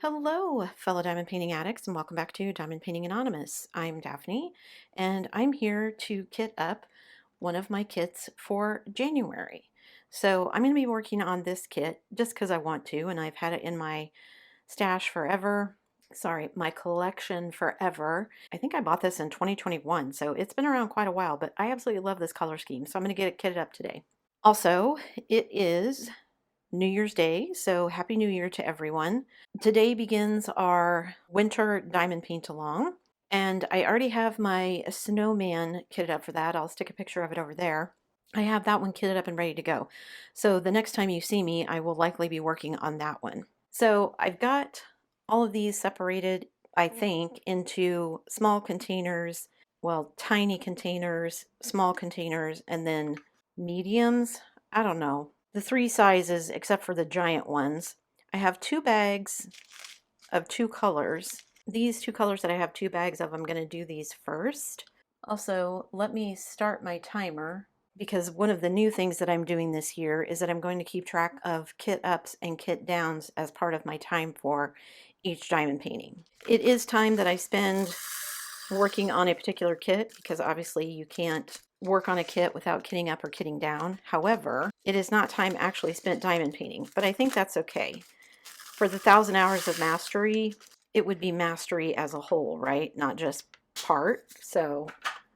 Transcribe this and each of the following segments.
Hello, fellow diamond painting addicts, and welcome back to Diamond Painting Anonymous. I'm Daphne, and I'm here to kit up one of my kits for January. So I'm going to be working on this kit just because I want to, and I've had it in my stash forever. Sorry, my collection forever. I think I bought this in 2021, so it's been around quite a while, but I absolutely love this color scheme, so I'm going to get it kitted up today. Also, it is New Year's Day, so Happy New Year to everyone. Today begins our winter diamond paint along, and I already have my snowman kitted up for that. I'll stick a picture of it over there. I have that one kitted up and ready to go. So the next time you see me, I will likely be working on that one. So I've got all of these separated, I think, into small containers, well, tiny containers, small containers, and then mediums. I don't know. The three sizes, except for the giant ones. I have two bags of two colors. These two colors that I have two bags of, I'm going to do these first. Also, let me start my timer because one of the new things that I'm doing this year is that I'm going to keep track of kit ups and kit downs as part of my time for each diamond painting. It is time that I spend working on a particular kit because obviously you can't work on a kit without kitting up or kitting down. However, it is not time actually spent diamond painting, but I think that's okay. For the 1,000 hours of mastery, it would be mastery as a whole, right? Not just part. So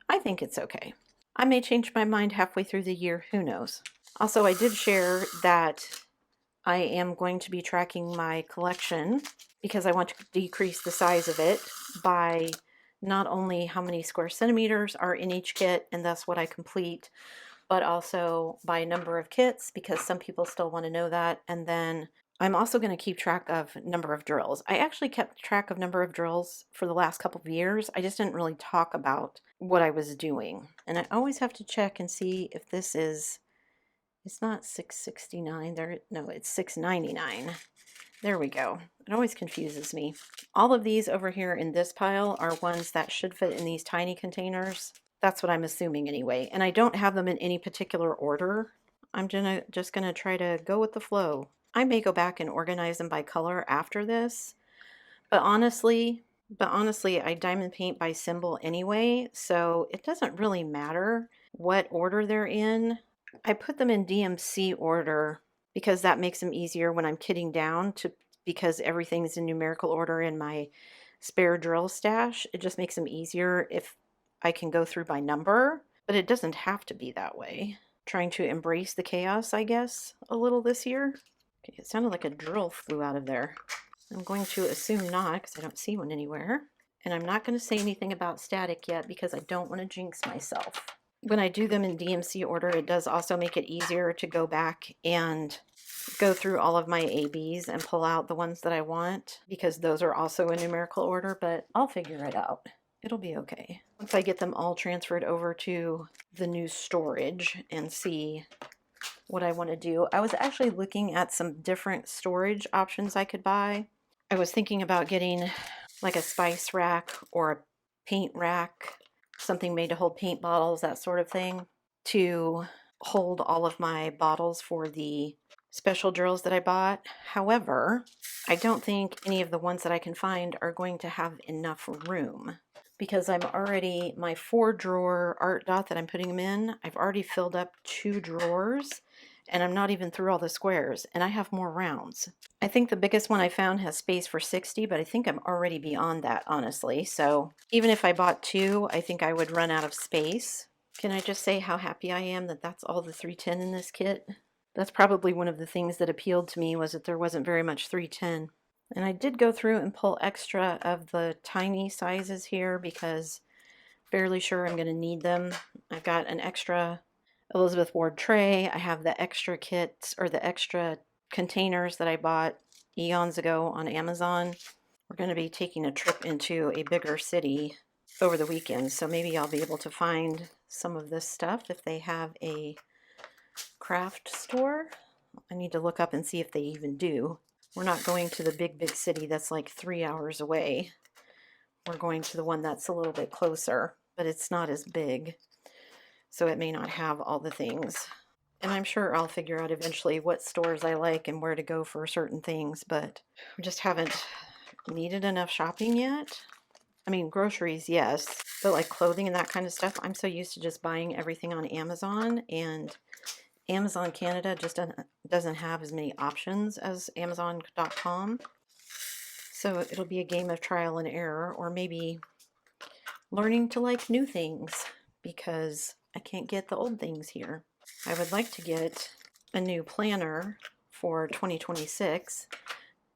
I think it's okay. I may change my mind halfway through the year, who knows? Also, I did share that I am going to be tracking my collection because I want to decrease the size of it by not only how many square centimeters are in each kit and thus what I complete, but also by number of kits because some people still want to know that. And then I'm also going to keep track of number of drills. I actually kept track of number of drills for the last couple of years. I just didn't really talk about what I was doing. And I always have to check and see if this is, it's not 669 there. No, it's 699. There we go. It always confuses me. All of these over here in this pile are ones that should fit in these tiny containers. That's what I'm assuming anyway. And I don't have them in any particular order. I'm just gonna try to go with the flow. I may go back and organize them by color after this, but honestly, I diamond paint by symbol anyway, so it doesn't really matter what order they're in. I put them in DMC order because that makes them easier when I'm kitting down because everything's in numerical order in my spare drill stash. It just makes them easier if I can go through by number, but it doesn't have to be that way. Trying to embrace the chaos, I guess, a little this year. Okay, it sounded like a drill flew out of there. I'm going to assume not because I don't see one anywhere. And I'm not going to say anything about static yet because I don't want to jinx myself. When I do them in DMC order, it does also make it easier to go back and go through all of my ABs and pull out the ones that I want because those are also in numerical order, but I'll figure it out. It'll be okay. Once I get them all transferred over to the new storage and see what I want to do. I was actually looking at some different storage options I could buy. I was thinking about getting like a spice rack or a paint rack, something made to hold paint bottles, that sort of thing, to hold all of my bottles for the special drills that I bought. However, I don't think any of the ones that I can find are going to have enough room because I'm already, my 4-drawer art dot that I'm putting them in, I've already filled up 2 drawers and I'm not even through all the squares and I have more rounds. I think the biggest one I found has space for 60, but I think I'm already beyond that, honestly. So even if I bought 2, I think I would run out of space. Can I just say how happy I am that that's all the 310 in this kit? That's probably one of the things that appealed to me was that there wasn't very much 310. And I did go through and pull extra of the tiny sizes here because fairly sure I'm going to need them. I've got an extra Elizabeth Ward tray. I have the extra kits or the extra containers that I bought eons ago on Amazon. We're going to be taking a trip into a bigger city over the weekend, so maybe I'll be able to find some of this stuff if they have a craft store. I need to look up and see if they even do. We're not going to the big city that's like 3 hours away. We're going to the one that's a little bit closer, but it's not as big, so it may not have all the things. And I'm sure I'll figure out eventually what stores I like and where to go for certain things, but I just haven't needed enough shopping yet. I mean, groceries, yes, but like clothing and that kind of stuff, I'm so used to just buying everything on Amazon, and Amazon Canada just doesn't have as many options as Amazon.com. So it'll be a game of trial and error, or maybe learning to like new things because I can't get the old things here. I would like to get a new planner for 2026.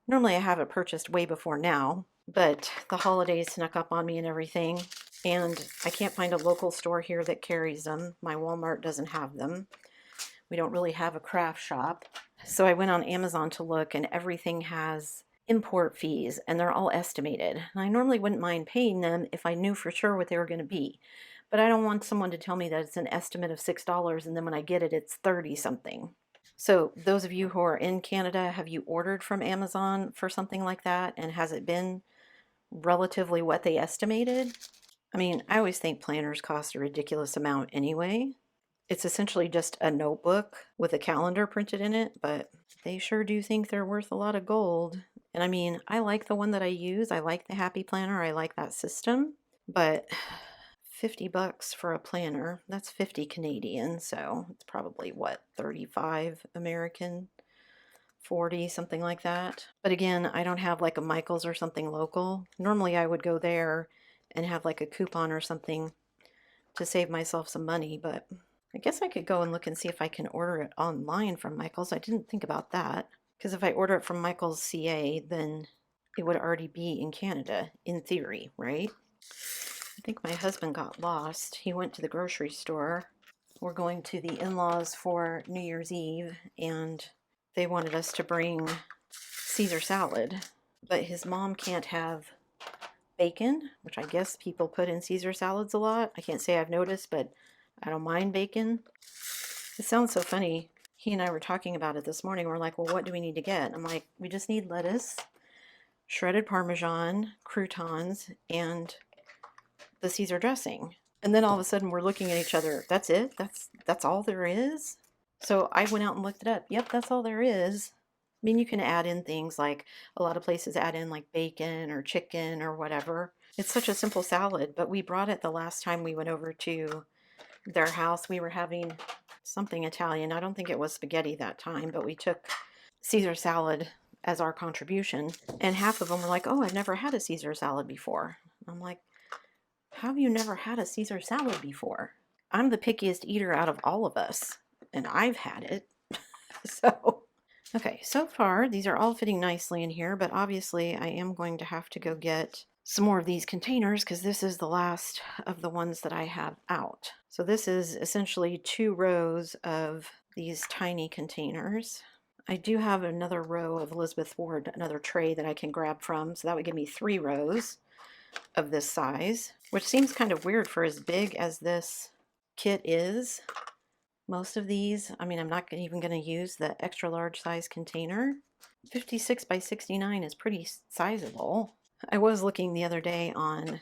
Normally I have it purchased way before now, but the holidays snuck up on me and everything, and I can't find a local store here that carries them. My Walmart doesn't have them. We don't really have a craft shop. So I went on Amazon to look, and everything has import fees, and they're all estimated. And I normally wouldn't mind paying them if I knew for sure what they were going to be. But I don't want someone to tell me that it's an estimate of $6, and then when I get it, it's 30 something. So those of you who are in Canada, have you ordered from Amazon for something like that? And has it been relatively what they estimated? I mean, I always think planners cost a ridiculous amount anyway. It's essentially just a notebook with a calendar printed in it, but they sure do think they're worth a lot of gold. And I mean, I like the one that I use. I like the Happy Planner. I like that system, but $50 for a planner, that's 50 Canadian, so it's probably what, 35 American, 40, something like that. But again, I don't have like a Michael's or something local. Normally I would go there and have like a coupon or something to save myself some money, but I guess I could go and look and see if I can order it online from Michael's. I didn't think about that, because if I order it from Michael's CA, then it would already be in Canada, in theory, right? I think my husband got lost. He went to the grocery store. We're going to the in-laws for New Year's Eve, and they wanted us to bring Caesar salad, but his mom can't have bacon, which I guess people put in Caesar salads a lot. I can't say I've noticed, but I don't mind bacon. It sounds so funny. He and I were talking about it this morning. We're like, well, what do we need to get? I'm like, we just need lettuce, shredded Parmesan, croutons, and the Caesar dressing. And then all of a sudden we're looking at each other. That's it? That's all there is? So I went out and looked it up. Yep, that's all there is. I mean, you can add in things like, a lot of places add in like bacon or chicken or whatever. It's such a simple salad, but we brought it the last time we went over to their house. We were having something Italian. I don't think it was spaghetti that time, but we took Caesar salad as our contribution. And half of them were like, oh, I've never had a Caesar salad before. I'm like, how have you never had a Caesar salad before? I'm the pickiest eater out of all of us, and I've had it. So, okay, so far these are all fitting nicely in here, but obviously I am going to have to go get some more of these containers because this is the last of the ones that I have out. So this is essentially 2 rows of these tiny containers. I do have another row of Elizabeth Ward, another tray that I can grab from, so that would give me 3 rows of this size, which seems kind of weird for as big as this kit is. Most of these, I mean, I'm not even going to use the extra large size container. 56 by 69 is pretty sizable. I was looking the other day on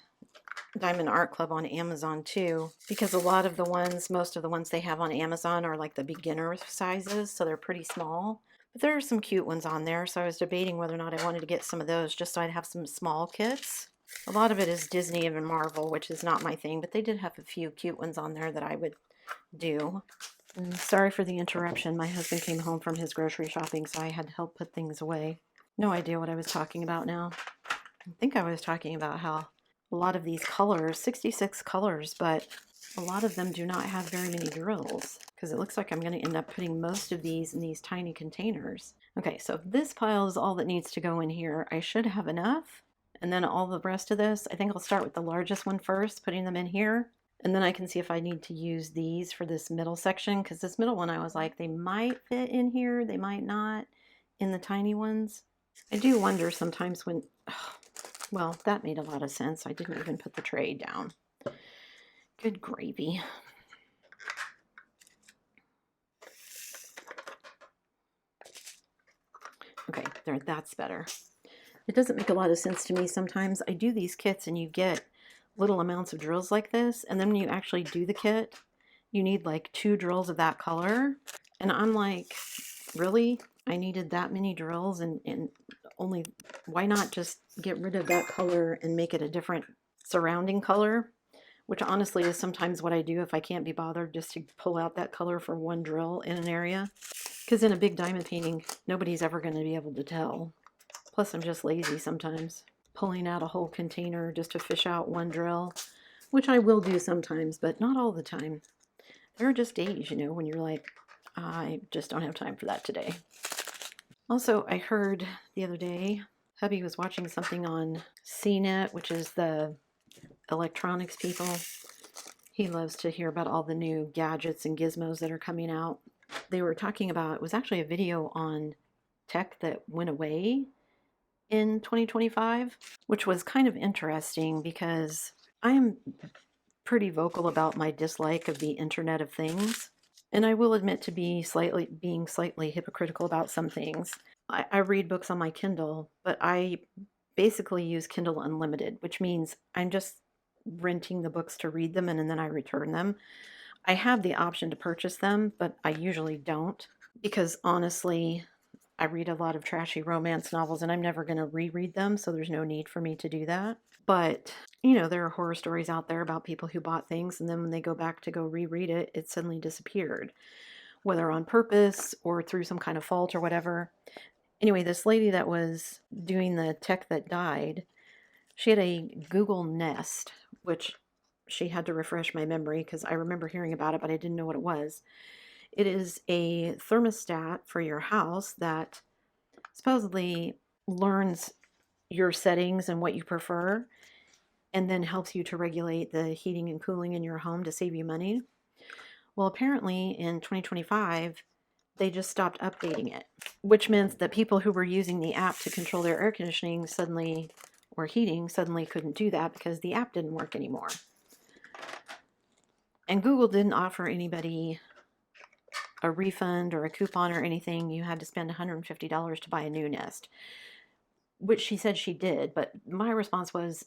Diamond Art Club on Amazon too, because a lot of the ones, most of the ones they have on Amazon are like the beginner sizes, so they're pretty small. But there are some cute ones on there, so I was debating whether or not I wanted to get some of those just so I'd have some small kits. A lot of it is Disney and Marvel, which is not my thing, but they did have a few cute ones on there that I would do. And sorry for the interruption. My husband came home from his grocery shopping, so I had to help put things away. No idea what I was talking about now. I think I was talking about how a lot of these colors, 66 colors, but a lot of them do not have very many drills, because it looks like I'm going to end up putting most of these in these tiny containers. Okay, so if this pile is all that needs to go in here, I should have enough. And then all the rest of this, I think I'll start with the largest one first, putting them in here. And then I can see if I need to use these for this middle section, because this middle one I was like, they might fit in here, they might not in the tiny ones. I do wonder sometimes when, oh, well, that made a lot of sense. I didn't even put the tray down. Good gravy. Okay, there, that's better. It doesn't make a lot of sense to me sometimes. I do these kits and you get little amounts of drills like this, and then when you actually do the kit, you need like 2 drills of that color. And I'm like, really? I needed that many drills and Only, why not just get rid of that color and make it a different surrounding color? Which honestly is sometimes what I do if I can't be bothered just to pull out that color for one drill in an area. Because in a big diamond painting, nobody's ever going to be able to tell. Plus, I'm just lazy sometimes. Pulling out a whole container just to fish out one drill, which I will do sometimes, but not all the time. There are just days, when you're like, I just don't have time for that today. Also, I heard the other day, hubby was watching something on CNET, which is the electronics people. He loves to hear about all the new gadgets and gizmos that are coming out. They were talking about, it was actually a video on tech that went away in 2025, which was kind of interesting because I'm pretty vocal about my dislike of the Internet of Things. And I will admit to being slightly hypocritical about some things. I read books on my Kindle, but I basically use Kindle Unlimited, which means I'm just renting the books to read them and then I return them. I have the option to purchase them, but I usually don't because honestly, I read a lot of trashy romance novels and I'm never going to reread them, so there's no need for me to do that. But, there are horror stories out there about people who bought things and then when they go back to go reread it, it suddenly disappeared, whether on purpose or through some kind of fault or whatever. Anyway, this lady that was doing the tech that died, she had a Google Nest, which she had to refresh my memory because I remember hearing about it, but I didn't know what it was. It is a thermostat for your house that supposedly learns your settings and what you prefer and then helps you to regulate the heating and cooling in your home to save you money. Well, apparently in 2025, they just stopped updating it, which meant that people who were using the app to control their air conditioning suddenly, or heating, suddenly couldn't do that because the app didn't work anymore. And Google didn't offer anybody a refund or a coupon or anything. You had to spend $150 to buy a new Nest, which she said she did, but my response was,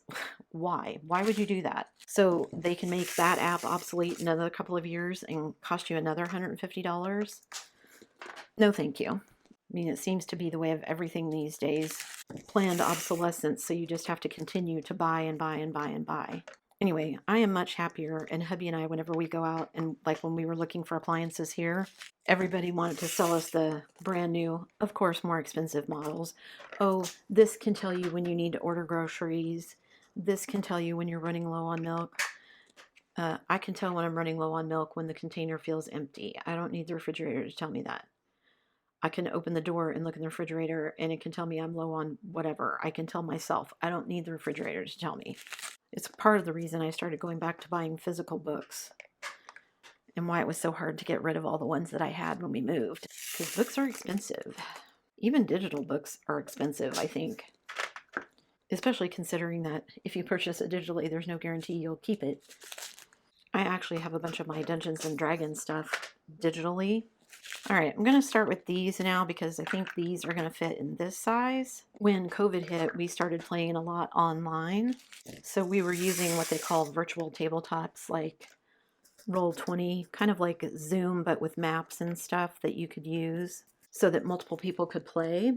why? Why would you do that? So they can make that app obsolete in another couple of years and cost you another $150? No, thank you. I mean, it seems to be the way of everything these days. Planned obsolescence, so you just have to continue to buy and buy and buy and buy. Anyway, I am much happier, and hubby and I, whenever we go out, and like when we were looking for appliances here, everybody wanted to sell us the brand new, of course, more expensive models. Oh, this can tell you when you need to order groceries. This can tell you when you're running low on milk. I can tell when I'm running low on milk when the container feels empty. I don't need the refrigerator to tell me that. I can open the door and look in the refrigerator and it can tell me I'm low on whatever. I can tell myself. I don't need the refrigerator to tell me. It's part of the reason I started going back to buying physical books and why it was so hard to get rid of all the ones that I had when we moved. Because books are expensive. Even digital books are expensive, I think. Especially considering that if you purchase it digitally, there's no guarantee you'll keep it. I actually have a bunch of my Dungeons and Dragons stuff digitally. All right, I'm going to start with these now because I think these are going to fit in this size. When COVID hit, we started playing a lot online. So we were using what they call virtual tabletops like Roll20, kind of like Zoom, but with maps and stuff that you could use so that multiple people could play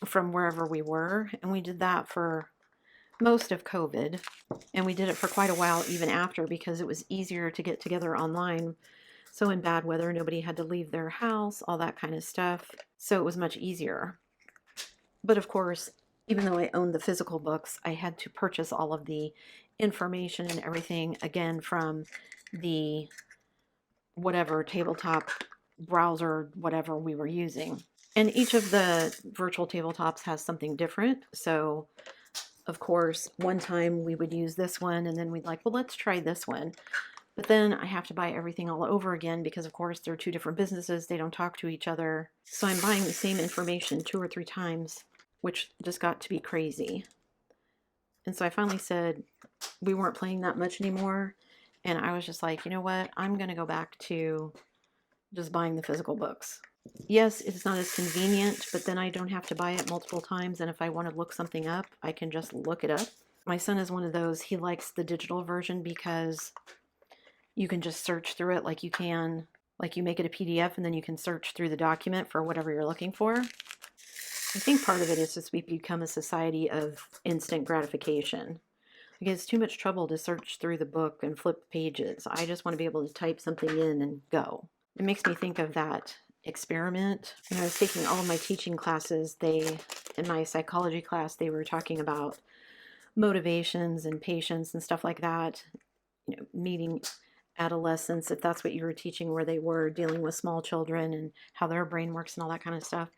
from wherever we were. And we did that for most of COVID. And we did it for quite a while even after because it was easier to get together online. So in bad weather, nobody had to leave their house, all that kind of stuff. So it was much easier. But of course, even though I owned the physical books, I had to purchase all of the information and everything again from the whatever tabletop browser, whatever we were using. And each of the virtual tabletops has something different. So of course, one time we would use this one and then we'd like, well, let's try this one. But then I have to buy everything all over again because, of course, they're two different businesses. They don't talk to each other. So I'm buying the same information 2 or 3 times, which just got to be crazy. And so I finally said we weren't playing that much anymore. And I was just like, you know what? I'm going to go back to just buying the physical books. Yes, it's not as convenient, but then I don't have to buy it multiple times. And if I want to look something up, I can just look it up. My son is one of those. He likes the digital version because you can just search through it like you can, like you make it a PDF and then you can search through the document for whatever you're looking for. I think part of it is just we've become a society of instant gratification. Like it's too much trouble to search through the book and flip pages. I just want to be able to type something in and go. It makes me think of that experiment. When I was taking all of my teaching classes, in my psychology class, they were talking about motivations and patience and stuff like that. Meeting adolescents, if that's what you were teaching, where they were dealing with small children and how their brain works and all that kind of stuff.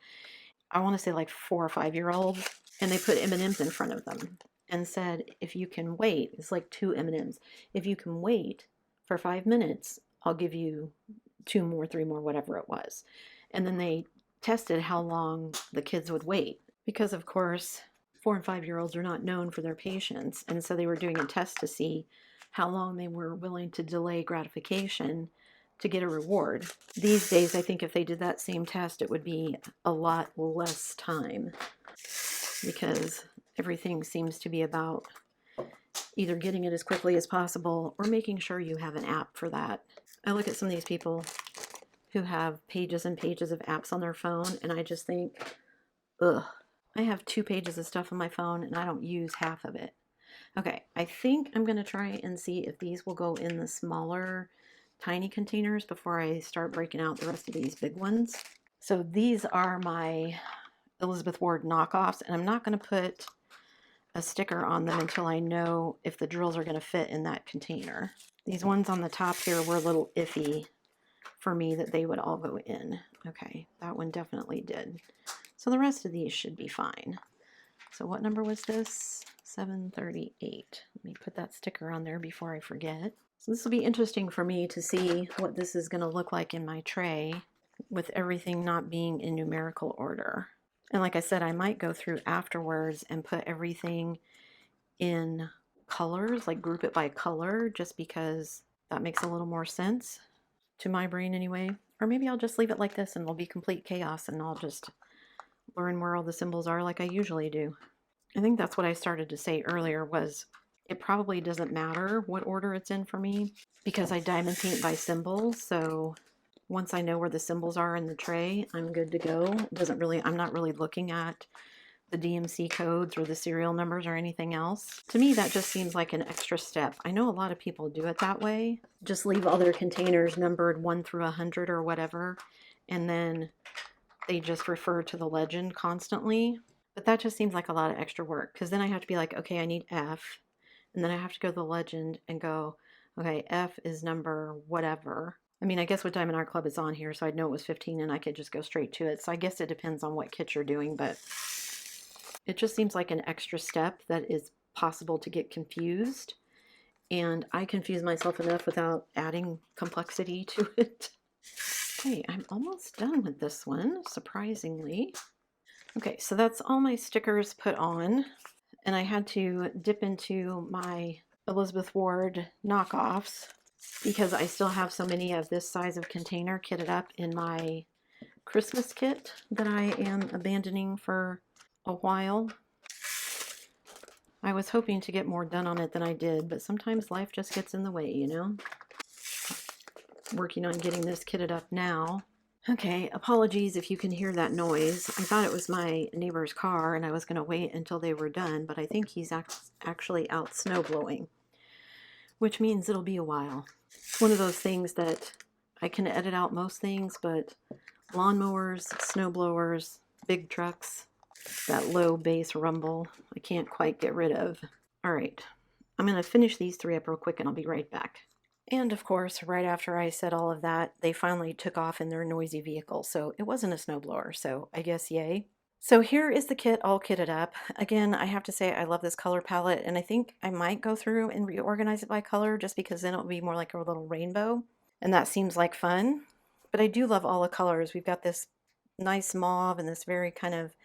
I want to say like 4 or 5 year olds, and they put M&Ms in front of them and said, if you can wait, it's like 2 M&Ms. If you can wait for 5 minutes, I'll give you 2 more, 3 more, whatever it was. And then they tested how long the kids would wait because, of course, 4 and 5 year olds are not known for their patience. And so they were doing a test to see how long they were willing to delay gratification to get a reward. These days, I think if they did that same test, it would be a lot less time because everything seems to be about either getting it as quickly as possible or making sure you have an app for that. I look at some of these people who have pages and pages of apps on their phone, and I just think, ugh, I have 2 pages of stuff on my phone and I don't use half of it. Okay, I think I'm going to try and see if these will go in the smaller, tiny containers before I start breaking out the rest of these big ones. So these are my Elizabeth Ward knockoffs, and I'm not going to put a sticker on them until I know if the drills are going to fit in that container. These ones on the top here were a little iffy for me that they would all go in. Okay, that one definitely did. So the rest of these should be fine. So what number was this? 738. Let me put that sticker on there before I forget. So this will be interesting for me to see what this is going to look like in my tray with everything not being in numerical order. And like I said, I might go through afterwards and put everything in colors, like group it by color, just because that makes a little more sense to my brain anyway. Or maybe I'll just leave it like this and it'll be complete chaos and I'll just learn where all the symbols are like I usually do. I think that's what I started to say earlier was it probably doesn't matter what order it's in for me because I diamond paint by symbols. So once I know where the symbols are in the tray, I'm good to go. I'm not really looking at the DMC codes or the serial numbers or anything else. To me, that just seems like an extra step. I know a lot of people do it that way. Just leave all their containers numbered 1 through 100 or whatever, and then they just refer to the legend constantly. But that just seems like a lot of extra work because then I have to be like, okay, I need F. And then I have to go to the legend and go, okay, F is number whatever. I mean, I guess with Diamond Art Club it's on here, so I'd know it was 15 and I could just go straight to it. So I guess it depends on what kit you're doing, but it just seems like an extra step that is possible to get confused. And I confuse myself enough without adding complexity to it. Okay, I'm almost done with this one, surprisingly. Okay, so that's all my stickers put on, and I had to dip into my Elizabeth Ward knockoffs because I still have so many of this size of container kitted up in my Christmas kit that I am abandoning for a while. I was hoping to get more done on it than I did, but sometimes life just gets in the way, you know? Working on getting this kitted up now. Okay, apologies if you can hear that noise. I thought it was my neighbor's car and I was going to wait until they were done, but I think he's actually out snow blowing, which means it'll be a while. It's one of those things that I can edit out most things, but lawnmowers, snow blowers, big trucks, that low bass rumble, I can't quite get rid of. All right, I'm going to finish these 3 up real quick and I'll be right back. And of course, right after I said all of that, they finally took off in their noisy vehicle. So it wasn't a snowblower, so I guess yay. So here is the kit all kitted up. Again, I have to say I love this color palette, and I think I might go through and reorganize it by color just because then it'll be more like a little rainbow. And that seems like fun. But I do love all the colors. We've got this nice mauve and this very kind of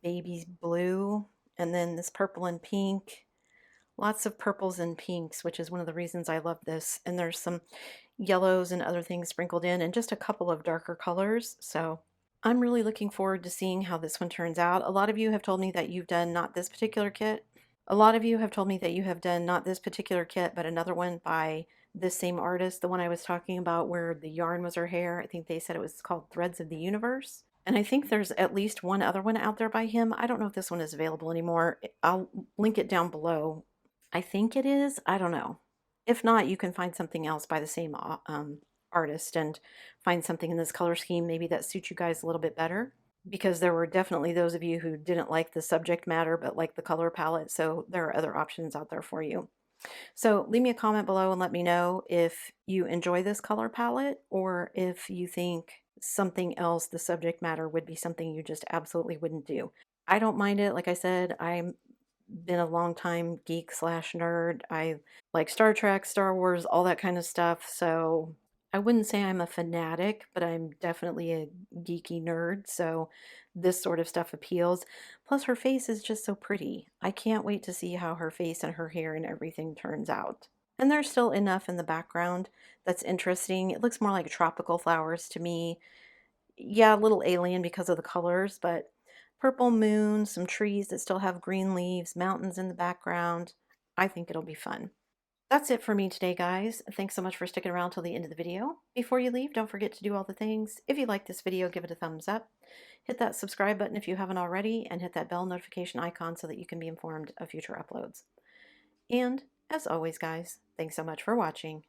baby blue, and then this purple and pink. Lots of purples and pinks, which is one of the reasons I love this. And there's some yellows and other things sprinkled in and just a couple of darker colors. So I'm really looking forward to seeing how this one turns out. A lot of you have told me that you've done not this particular kit. A lot of you have told me that you have done not this particular kit, but another one by this same artist, the one I was talking about where the yarn was her hair. I think they said it was called Threads of the Universe. And I think there's at least one other one out there by him. I don't know if this one is available anymore. I'll link it down below. I think it is. I don't know. If not, you can find something else by the same artist and find something in this color scheme maybe that suits you guys a little bit better. Because there were definitely those of you who didn't like the subject matter but like the color palette, so there are other options out there for you. So leave me a comment below and let me know if you enjoy this color palette or if you think something else, the subject matter would be something you just absolutely wouldn't do. I don't mind it. Like I said, I'm been a long time geek slash nerd. I like Star Trek, Star Wars, all that kind of stuff. So I wouldn't say I'm a fanatic, but I'm definitely a geeky nerd. So this sort of stuff appeals. Plus, her face is just so pretty. I can't wait to see how her face and her hair and everything turns out. And there's still enough in the background that's interesting. It looks more like tropical flowers to me. Yeah, a little alien because of the colors, but purple moon, some trees that still have green leaves, mountains in the background. I think it'll be fun. That's it for me today, guys. Thanks so much for sticking around till the end of the video. Before you leave, don't forget to do all the things. If you like this video, give it a thumbs up. Hit that subscribe button if you haven't already, and hit that bell notification icon so that you can be informed of future uploads. And as always, guys, thanks so much for watching.